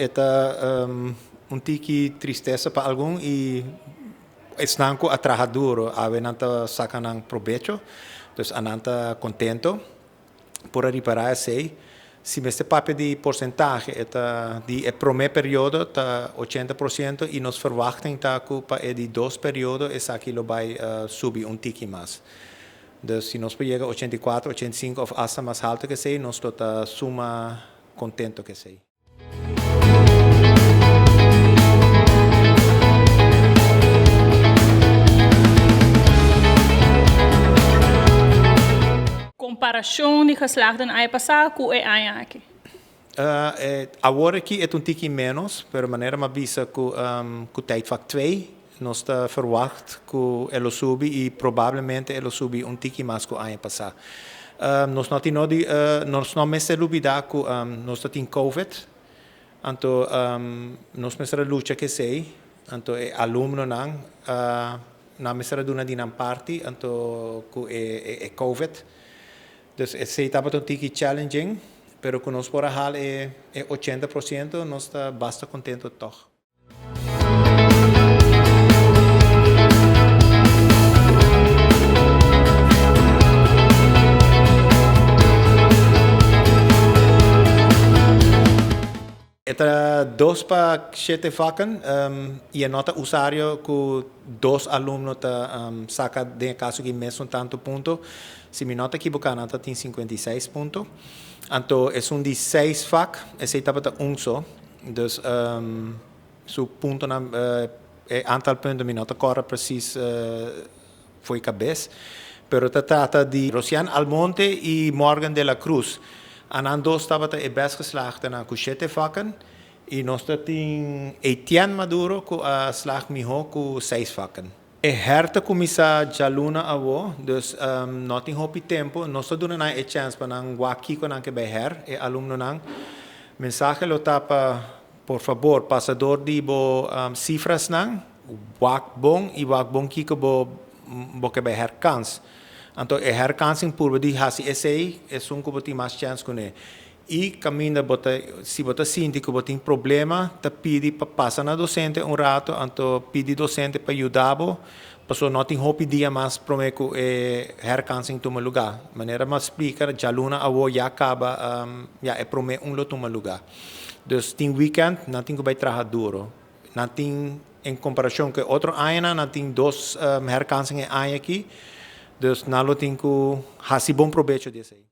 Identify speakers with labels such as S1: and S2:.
S1: é um tiki tristeza para algum e estão a trabalhar duro, a venanta sacanang provecho, então ananta contento por reparar sei. Se este papel de porcentagem é primeiro período tá 80% e nós verwachten tá que para de dois períodos esse aqui vai subir tiki mais. Então se nós chega 84, 85 ou até mais alto que sei, nós tá suma contento que sei.
S2: Comparação de geslachten ano passado com o ano aqui?
S1: Agora aqui é tiki menos, pero maneira mais visa que o tijdvak 2, nós verwacht que ele subi e provavelmente ele subi tiki mais que o ano passado. Nós não mais olvidar que nós temos COVID, então nós mais luta que sei, então aluno não mais duna di nan parte, então que é COVID. Dus esse estava um tiki challenging, pero que nós por ahal é 80%, nós está bastante contento toch. Eta 2 para 7 vakken e a nota usuário que 2 alunos saca de caso que mesmo tanto ponto. Se minha nota equivocada tem 56 pontos. Então, é de 6 vac, esse estava só. Então, o ponto antal pontos minha nota corre preciso foi cabeça. Pero trata de Rosian Almonte e Morgan de la Cruz. Aan dos estava best geslaagd com 7 vakken. E nós temos Etienne Maduro que slag melhor com 6 vakken. É herta começar já luna avó, dus não tem hopi tempo, nós só dando a chance para não guaqui com não que beher, e aluno não. Mensagem lo tapa, por favor, passador de bo cifras não, wak bom kiko bo que beher cans. Então é her cansing por de hasi essay, é um que botar mais chance com ele. E caminha se você sente que você tem problema, tá pede para passar na docente rato, então pede docente para ajudar, para não tem hope dia mais prometo herkansing toma lugar. Maneira mais explicar, já luna a já acaba, já é prometo lo toma lugar. Dus tem weekend, não tem que vai trabalhar duro, não tem em comparação com outro ano, não tem 2 herkansing ano aqui, dus não tem que fazer bom proveito desse aí.